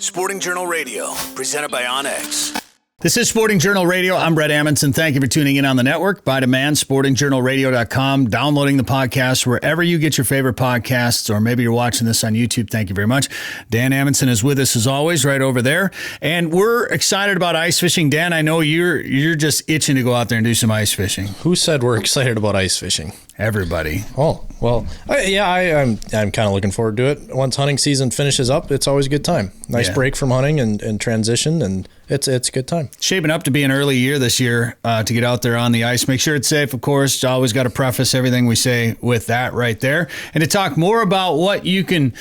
Sporting Journal Radio, presented by OnX. This is Sporting Journal Radio. I'm Brett Amundsen. Thank you for tuning in on the network. By demand, sportingjournalradio.com. Downloading the podcast wherever you get your favorite podcasts, or maybe you're watching this on YouTube. Thank you very much. Dan Amundsen is with us as always, right over there. And we're excited about ice fishing. Dan, I know you're just itching to go out there and do some ice fishing. Who said we're excited about ice fishing? Everybody. Oh, well, I'm kind of looking forward to it. Once hunting season finishes up, it's always a good time. Nice break from hunting and transition, and it's a good time. Shaping up to be an early year this year to get out there on the ice. Make sure it's safe, of course. Always got to preface everything we say with that right there. And to talk more about what you can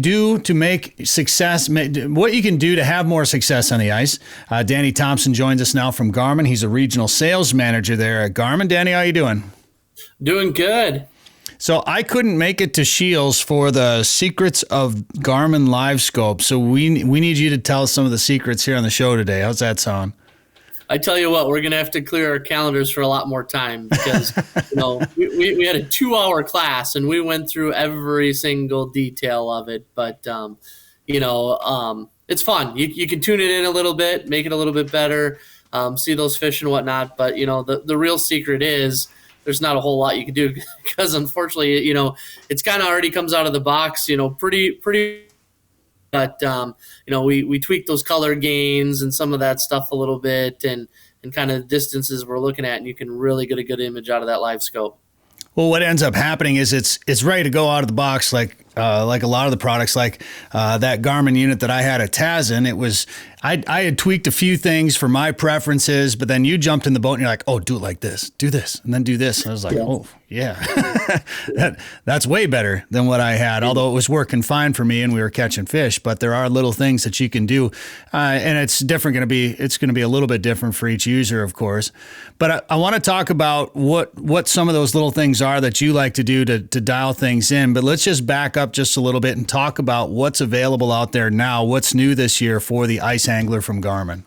do to make success, what you can do to have more success on the ice. Danny Thompson joins us now from Garmin. He's a regional sales manager there at Garmin. Danny, how you doing? Doing good. So I couldn't make it to Shields for the secrets of Garmin Livescope. So we need you to tell us some of the secrets here on the show today. How's that sound? I tell you what, we're going to have to clear our calendars for a lot more time because, we had a 2-hour class and we went through every single detail of it. But, it's fun. You can tune it in a little bit, make it a little bit better, see those fish and whatnot. But, the real secret is there's not a whole lot you can do because unfortunately, it's kind of already comes out of the box, pretty, but, we tweak those color gains and some of that stuff a little bit and kind of distances we're looking at, and you can really get a good image out of that live scope. Well, what ends up happening is it's ready to go out of the box like a lot of the products, like that Garmin unit that I had at Tazen. It was I had tweaked a few things for my preferences, but then you jumped in the boat and you're like, oh, do it like this, do this, and then do this. And I was like, oh, yeah, that's way better than what I had, although it was working fine for me and we were catching fish. But there are little things that you can do, and it's going to be a little bit different for each user, of course. But I want to talk about what some of those little things are that you like to do to dial things in. But let's just back up just a little bit and talk about what's available out there now, what's new this year for the ice angler from Garmin.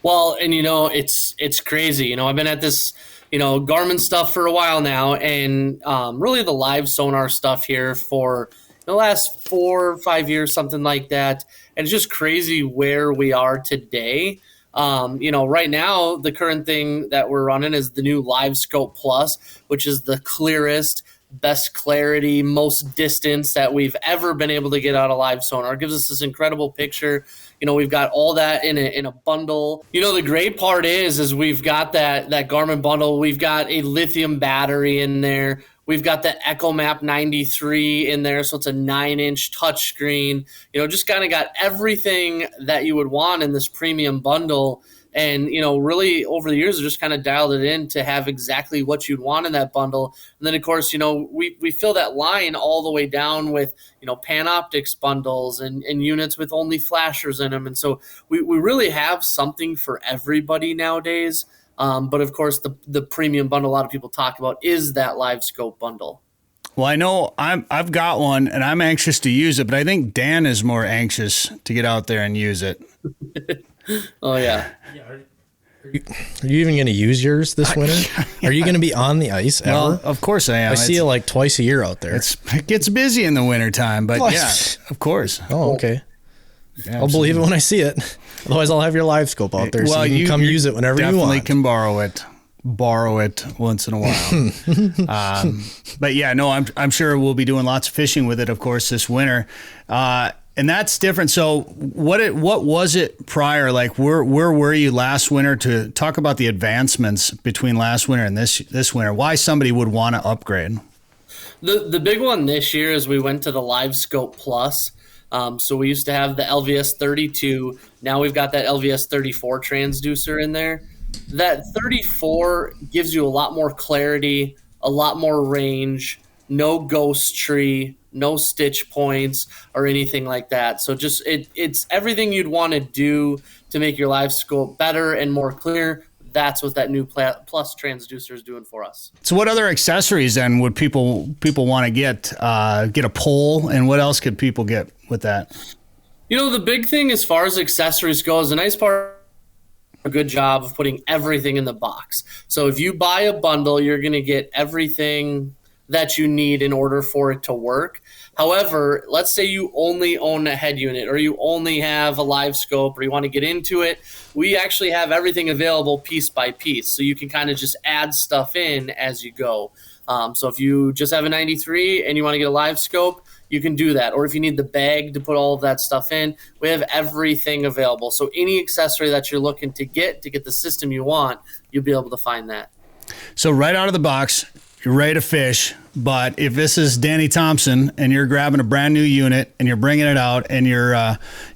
Well, and it's crazy. I've been at this, Garmin stuff for a while now, and really the live sonar stuff here for the last 4 or 5 years, something like that. And it's just crazy where we are today. Right now, the current thing that we're running is the new Livescope Plus, which is the clearest, best clarity, most distance that we've ever been able to get out of live sonar. It gives us this incredible picture. We've got all that in a bundle. The great part is we've got that Garmin bundle. We've got a lithium battery in there. We've got the EchoMap 93 in there, so it's a 9-inch touchscreen. Just kind of got everything that you would want in this premium bundle. And, really over the years, we just kind of dialed it in to have exactly what you'd want in that bundle. And then, of course, we fill that line all the way down with, Panoptix bundles and units with only flashers in them. And so we really have something for everybody nowadays. But, of course, the premium bundle a lot of people talk about is that Livescope bundle. Well, I know I've got one and I'm anxious to use it, but I think Dan is more anxious to get out there and use it. Oh, yeah. Are you even going to use yours this winter? Are you going to be on the ice ever? Well, of course I am. I see you like twice a year out there. It gets busy in the wintertime, but yeah, of course. Oh, okay. Yeah, I'll believe it when I see it. Otherwise, I'll have your live scope out there so you can come use it whenever you want. Definitely can borrow it once in a while. But yeah, no, I'm sure we'll be doing lots of fishing with it, of course, this winter. And that's different. So what was it prior? Like where were you last winter, to talk about the advancements between last winter and this winter? Why somebody would want to upgrade? The big one this year is we went to the Livescope Plus. So we used to have the LVS 32. Now we've got that LVS 34 transducer in there. That 34 gives you a lot more clarity, a lot more range, no ghost tree, no stitch points or anything like that. So just it's everything you'd want to do to make your live scope better and more clear. That's what that new Plus transducer is doing for us. So what other accessories then would people want to get a pole, and what else could people get with that? The big thing as far as accessories goes, the nice part, a good job of putting everything in the box. So if you buy a bundle, you're going to get everything that you need in order for it to work. However, let's say you only own a head unit, or you only have a Livescope, or you want to get into it. We actually have everything available piece by piece, so you can kind of just add stuff in as you go. So if you just have a 93 and you want to get a Livescope, you can do that. Or if you need the bag to put all of that stuff in, we have everything available. So any accessory that you're looking to get the system you want, you'll be able to find that. So right out of the box, you're ready to fish. But if this is Danny Thompson and you're grabbing a brand new unit and you're bringing it out and you're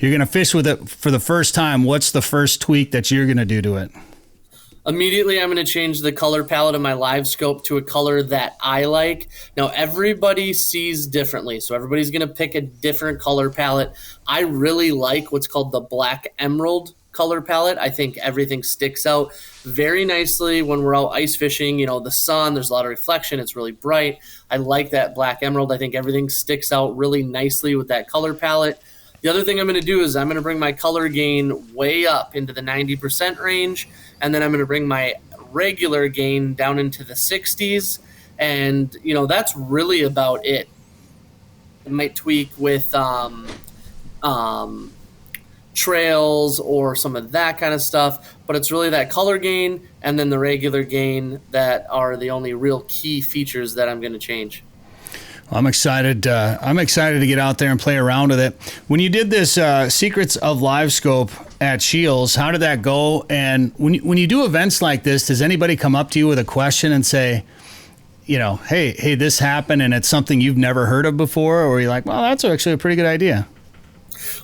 going to fish with it for the first time, what's the first tweak that you're going to do to it? Immediately, I'm going to change the color palette of my Livescope to a color that I like. Now, everybody sees differently, so everybody's going to pick a different color palette. I really like what's called the black emerald color palette. I think everything sticks out very nicely when we're out ice fishing. You know, the sun, there's a lot of reflection. It's really bright. I like that black emerald. I think everything sticks out really nicely with that color palette. The other thing I'm going to do is I'm going to bring my color gain way up into the 90% range, and then I'm going to bring my regular gain down into the 60s, and, you know, that's really about it. I might tweak with trails or some of that kind of stuff, but it's really that color gain and then the regular gain that are the only real key features that I'm going to change. I'm excited. I'm excited to get out there and play around with it. When you did this Secrets of Livescope at Shields, how did that go? And when you do events like this, does anybody come up to you with a question and say, you know, hey, this happened and it's something you've never heard of before? Or you're like, well, that's actually a pretty good idea.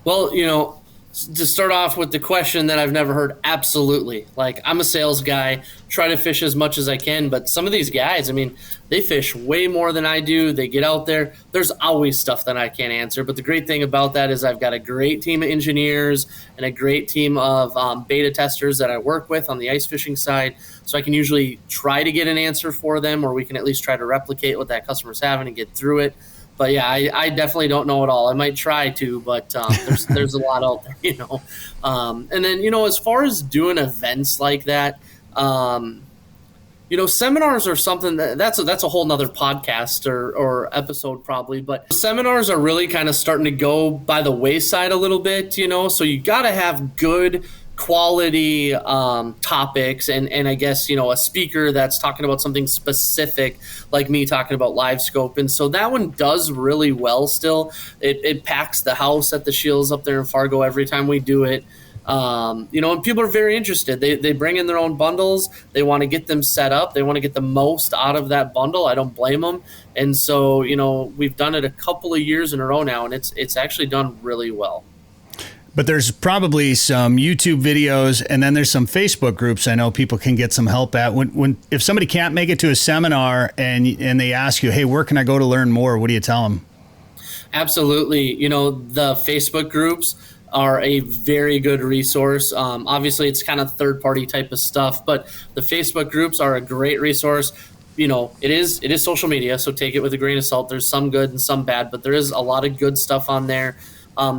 Well, you know, to start off with the question that I've never heard, absolutely. Like, I'm a sales guy, try to fish as much as I can, but some of these guys, I mean, they fish way more than I do. They get out there. There's always stuff that I can't answer, but the great thing about that is I've got a great team of engineers and a great team of beta testers that I work with on the ice fishing side, so I can usually try to get an answer for them, or we can at least try to replicate what that customer's having and get through it. But yeah, I definitely don't know it all. I might try to, but there's a lot out there, you know. And then, you know, as far as doing events like that, you know, seminars are something that's a whole nother podcast or episode probably. But seminars are really kind of starting to go by the wayside a little bit, you know. So you got to have good quality topics and I guess, you know, a speaker that's talking about something specific like me talking about Livescope. And so that one does really well still. It packs the house at the Shields up there in Fargo every time we do it. You know, and people are very interested. They bring in their own bundles. They want to get them set up. They want to get the most out of that bundle. I don't blame them. And so, you know, we've done it a couple of years in a row now, and it's actually done really well. But there's probably some YouTube videos, and then there's some Facebook groups I know people can get some help at. If somebody can't make it to a seminar and they ask you, hey, where can I go to learn more? What do you tell them? Absolutely. You know, the Facebook groups are a very good resource. Obviously, it's kind of third-party type of stuff, but the Facebook groups are a great resource. You know, it is social media, so take it with a grain of salt. There's some good and some bad, but there is a lot of good stuff on there.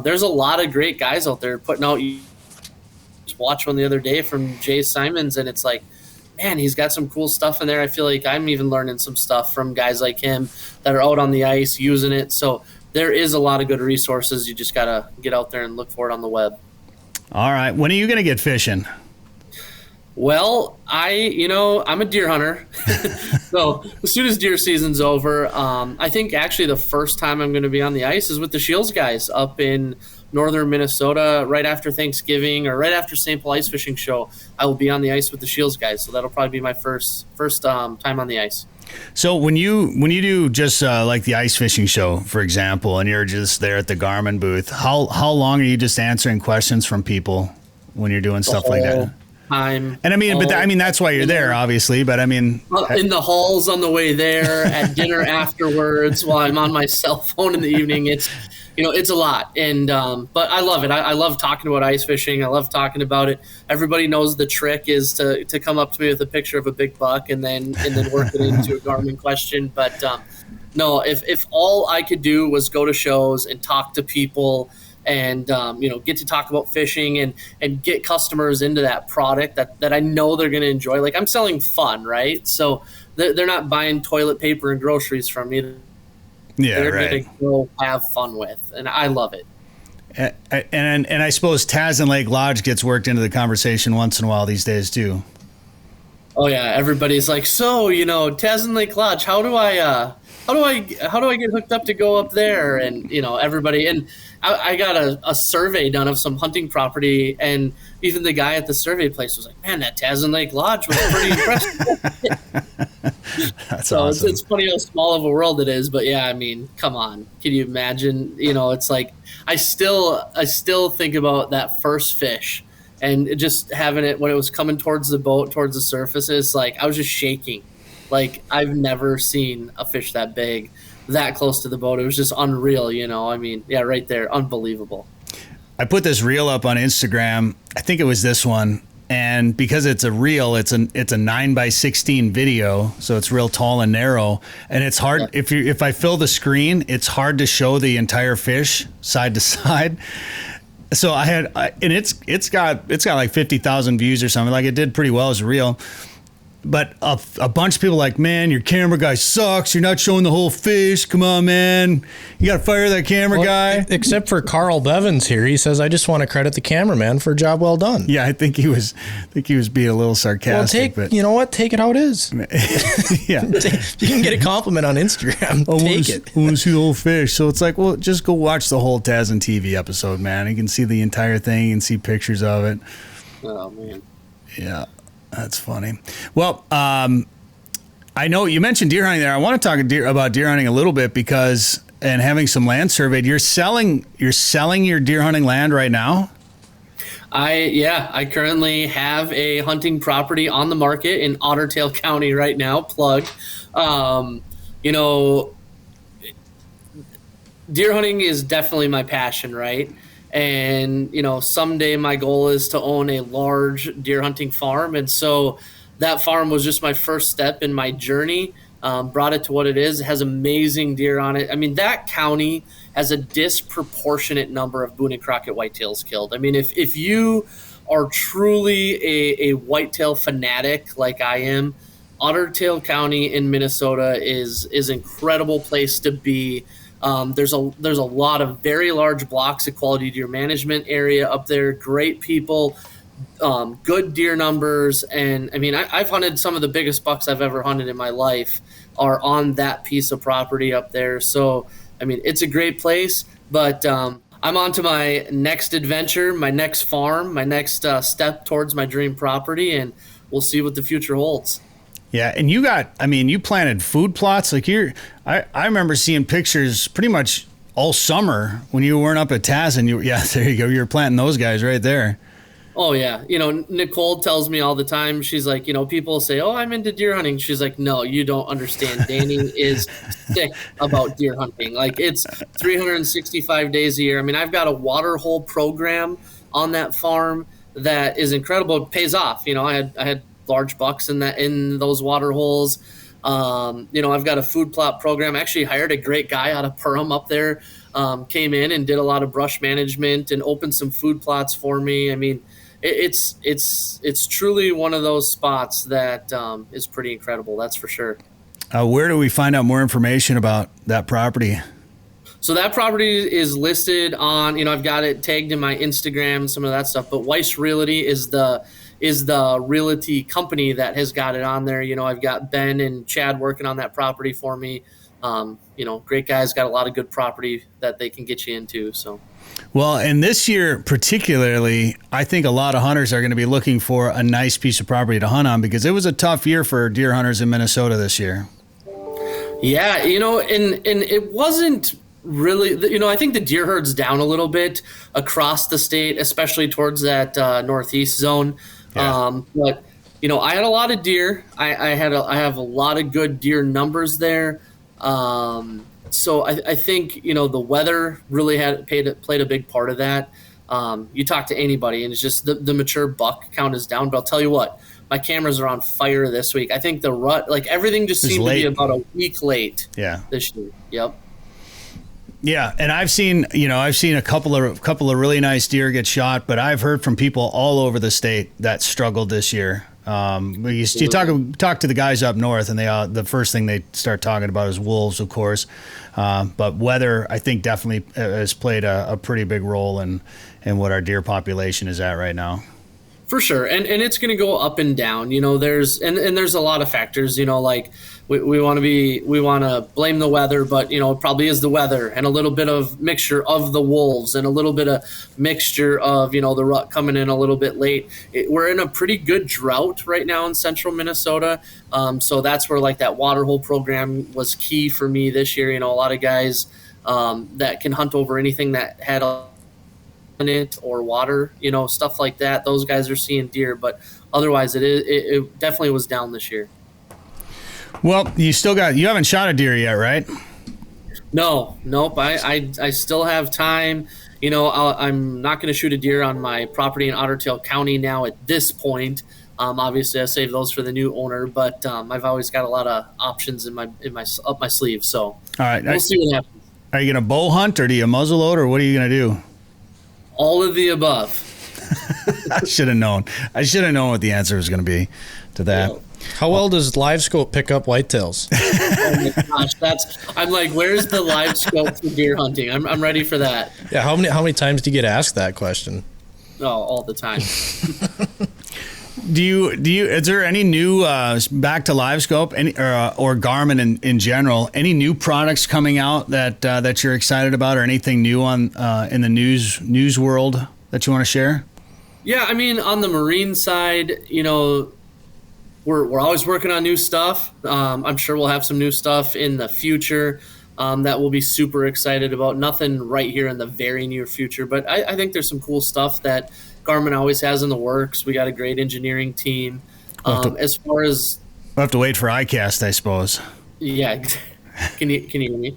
There's a lot of great guys out there putting out. Just watched one the other day from Jay Simons, and it's like, man, he's got some cool stuff in there. I feel like I'm even learning some stuff from guys like him that are out on the ice using it. So there is a lot of good resources. You just got to get out there and look for it on the web. All right. When are you going to get fishing? Well, I'm a deer hunter. So as soon as deer season's over, I think actually the first time I'm going to be on the ice is with the Shields guys up in northern Minnesota right after Thanksgiving or right after St. Paul Ice Fishing Show. I will be on the ice with the Shields guys. So that'll probably be my first time on the ice. So when you do just like the ice fishing show, for example, and you're just there at the Garmin booth, how long are you just answering questions from people when you're doing stuff like that? Time. And I mean, that's why you're there, obviously. But I mean, in the halls on the way there, at dinner afterwards, while I'm on my cell phone in the evening, it's a lot. And but I love it. I love talking about ice fishing. I love talking about it. Everybody knows the trick is to come up to me with a picture of a big buck and then work it into a Garmin question. But no, if all I could do was go to shows and talk to people and get to talk about fishing and get customers into that product that I know they're going to enjoy. Like, I'm selling fun, right? So they're not buying toilet paper and groceries from me. Yeah, they're right. going to go have fun with, and I love it. And I suppose Tazen Lake Lodge gets worked into the conversation once in a while these days too. Oh yeah, everybody's like, so Tazen Lake Lodge, how do I get hooked up to go up there? And everybody, and I got a survey done of some hunting property, and even the guy at the survey place was like, man, that Tazen Lake Lodge was pretty impressive. That's so awesome. It's funny how small of a world it is, but yeah, I mean, come on, can you imagine? It's like I still think about that first fish. And just having it when it was coming towards the boat, towards the surface, it's like I was just shaking. Like I've never seen a fish that big, that close to the boat. It was just unreal, I mean, yeah, right there, unbelievable. I put this reel up on Instagram. I think it was this one, and because it's a reel, it's a 9x16 video, so it's real tall and narrow, and it's hard. Yeah. If I fill the screen, it's hard to show the entire fish side to side. So and it's got like 50,000 views or something. Like it did pretty well as a reel. But a bunch of people like, man, your camera guy sucks. You're not showing the whole fish. Come on, man. You got to fire that camera guy. Except for Carl Bevins here. He says, I just want to credit the cameraman for a job well done. Yeah, I think he was being a little sarcastic. Well, you know what? Take it how it is. Yeah. You can get a compliment on Instagram. Take it. I want to see the whole fish. So it's like, well, just go watch the whole Tazen TV episode, man. You can see the entire thing. You can see pictures of it. Oh, man. Yeah. That's funny. Well, I know you mentioned deer hunting there. I want to talk about deer hunting a little bit and having some land surveyed. You're selling your deer hunting land right now? I currently have a hunting property on the market in Otter Tail County right now, plug. Deer hunting is definitely my passion, right? And, someday my goal is to own a large deer hunting farm. And so that farm was just my first step in my journey, brought it to what it is. It has amazing deer on it. I mean, that county has a disproportionate number of Boone and Crockett whitetails killed. I mean, if you are truly a whitetail fanatic like I am, Otter Tail County in Minnesota is an incredible place to be. There's a lot of very large blocks of quality deer management area up there. Great people, good deer numbers, and I mean I've hunted some of the biggest bucks I've ever hunted in my life are on that piece of property up there. So I mean it's a great place. But I'm on to my next adventure, my next farm, my next step towards my dream property, and we'll see what the future holds. Yeah, and you planted food plots. Like I remember seeing pictures pretty much all summer when you weren't up at Tazen. There you go. You were planting those guys right there. Oh, yeah. Nicole tells me all the time, she's like, people say, oh, I'm into deer hunting. She's like, no, you don't understand. Danny is sick about deer hunting. Like it's 365 days a year. I mean, I've got a water hole program on that farm that is incredible. It pays off. I had large bucks in those water holes. I've got a food plot program. I actually hired a great guy out of Perham up there, came in and did a lot of brush management and opened some food plots for me. I mean, it's truly one of those spots that is pretty incredible. That's for sure. Where do we find out more information about that property? So that property is listed on, I've got it tagged in my Instagram, some of that stuff, but Weiss Realty is the realty company that has got it on there. I've got Ben and Chad working on that property for me. Great guys, got a lot of good property that they can get you into. So, well, and this year particularly, I think a lot of hunters are going to be looking for a nice piece of property to hunt on because it was a tough year for deer hunters in Minnesota this year. Yeah, and it wasn't really, I think the deer herd's down a little bit across the state, especially towards that northeast zone. Yeah. But I had a lot of deer. I have a lot of good deer numbers there. So I think the weather really played a big part of that. You talk to anybody, and it's just the mature buck count is down. But I'll tell you what, my cameras are on fire this week. I think the rut, like everything, just seemed to be about a week late. Yeah. This year. Yep. Yeah, and I've seen a couple of really nice deer get shot, but I've heard from people all over the state that struggled this year. You talk to the guys up north, and the first thing they start talking about is wolves, of course. But weather, I think, definitely has played a pretty big role in what our deer population is at right now. For sure, and it's going to go up and down. There's a lot of factors. Like we want to blame the weather, but it probably is the weather and a little bit of mixture of the wolves and a little bit of mixture of the rut coming in a little bit late. We're in a pretty good drought right now in central Minnesota, so that's where like that water hole program was key for me this year. A lot of guys that can hunt over anything that had in it or water, stuff like that. Those guys are seeing deer, but otherwise it definitely was down this year. Well, you haven't shot a deer yet, right? Nope. I still have time. I'm not going to shoot a deer on my property in Otter Tail County now at this point. Obviously I saved those for the new owner, but I've always got a lot of options up my sleeve. So all right, we'll see what happens. Are you going to bow hunt, or do you muzzleload, or what are you going to do? All of the above. I should have known. What the answer was going to be to that. Yeah. How well does Livescope pick up whitetails? Oh my gosh, I'm like, where's the Livescope for deer hunting? I'm ready for that. Yeah, how many times do you get asked that question? Oh, all the time. Is there any new back to Livescope or Garmin in general? Any new products coming out that you're excited about, or anything new on in the news world that you want to share? Yeah, I mean, on the marine side, we're always working on new stuff. I'm sure we'll have some new stuff in the future that we'll be super excited about. Nothing right here in the very near future, but I think there's some cool stuff that Garmin always has in the works. We got a great engineering team. As far as we'll have to wait for iCast, I suppose. Yeah, can you hear me?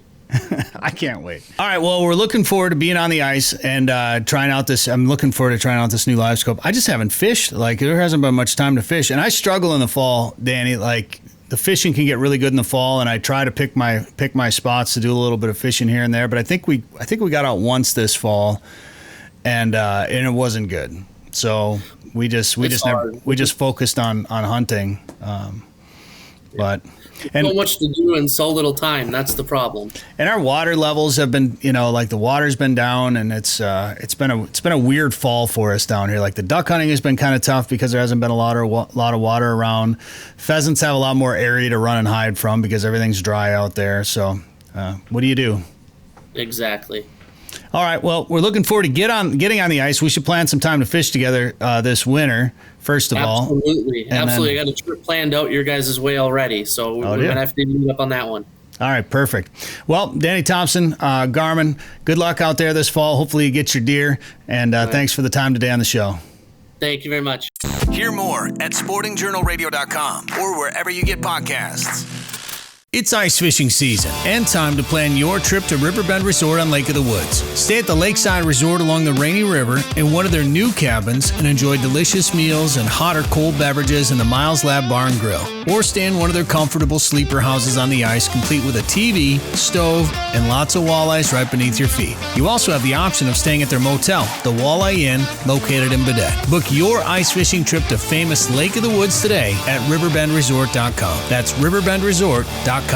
I can't wait. All right, well, we're looking forward to being on the ice and trying out this. I'm looking forward to trying out this new Livescope. I just haven't fished. Like, there hasn't been much time to fish, and I struggle in the fall, Danny. Like, the fishing can get really good in the fall, and I try to pick my spots to do a little bit of fishing here and there. But I think we got out once this fall, and it wasn't good. So we just focused on hunting, but. So much to do in so little time. That's the problem. And our water levels have been, like the water's been down, and it's been a weird fall for us down here. Like the duck hunting has been kind of tough because there hasn't been a lot of water around. Pheasants have a lot more area to run and hide from because everything's dry out there. So, what do you do? Exactly. All right. Well, we're looking forward to getting on the ice. We should plan some time to fish together this winter. First of all, absolutely. I got a trip planned out your guys' way already, so we're gonna have to meet up on that one. All right, perfect. Well, Danny Thompson, Garmin, good luck out there this fall. Hopefully you get your deer, and thanks for the time today on the show. Thank you very much. Hear more at sportingjournalradio.com or wherever you get podcasts. It's ice fishing season and time to plan your trip to Riverbend Resort on Lake of the Woods. Stay at the Lakeside Resort along the Rainy River in one of their new cabins and enjoy delicious meals and hot or cold beverages in the Miles Lab Bar and Grill. Or stay in one of their comfortable sleeper houses on the ice, complete with a TV, stove, and lots of walleyes right beneath your feet. You also have the option of staying at their motel, the Walleye Inn, located in Baudette. Book your ice fishing trip to famous Lake of the Woods today at riverbendresort.com. That's riverbendresort.com.